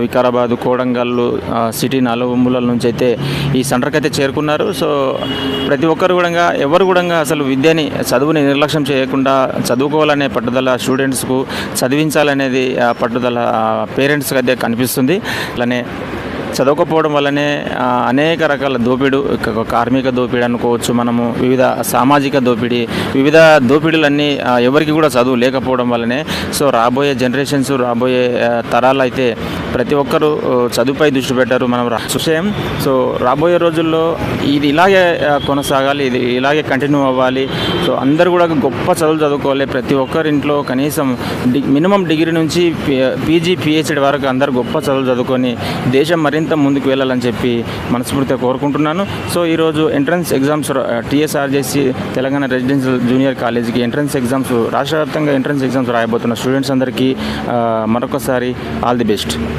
Vikarabad, Kodangal city నలుమూలల నుంచి అయితే ఈ సెంటర్కి అయితే చేరుకున్నారు. సో ప్రతి ఒక్కరు కూడా ఎవరు కూడా అసలు చదువుని నిర్లక్ష్యం చేయకుండా చదువుకోవాలనే పట్టుదల స్టూడెంట్స్కు, చదివించాలనేది పట్టుదల పేరెంట్స్కి అయితే కనిపిస్తుంది. అలానే చదవకపోవడం వల్లనే అనేక రకాల కార్మిక దోపిడీ అనుకోవచ్చు, మనము వివిధ సామాజిక వివిధ దోపిడీలన్నీ ఎవరికి కూడా చదువు లేకపోవడం వల్లనే. సో రాబోయే జనరేషన్స్, రాబోయే తరాలు అయితే ప్రతి ఒక్కరూ చదువుపై దృష్టి పెట్టారు. మనం విషయం. సో రాబోయే రోజుల్లో ఇది ఇలాగే కొనసాగాలి, ఇది ఇలాగే కంటిన్యూ అవ్వాలి. సో అందరూ కూడా గొప్ప చదువులు చదువుకోవాలి. ప్రతి ఒక్కరి ఇంట్లో కనీసం మినిమం డిగ్రీ నుంచి పీజీ, పిహెచ్డి వరకు అందరూ గొప్ప చదువులు చదువుకొని దేశం మరింత ముందుకు వెళ్ళాలని చెప్పి మనస్ఫూర్తిగా కోరుకుంటున్నాను. సో ఈరోజు entrance exams TSRJC Telangana residential junior కాలేజీకి ఎంట్రన్స్ ఎగ్జామ్స్, రాష్ట్ర వ్యాప్తంగా ఎంట్రన్స్ ఎగ్జామ్స్ రాయబోతున్న స్టూడెంట్స్ అందరికీ మరొకసారి ఆల్ ది బెస్ట్.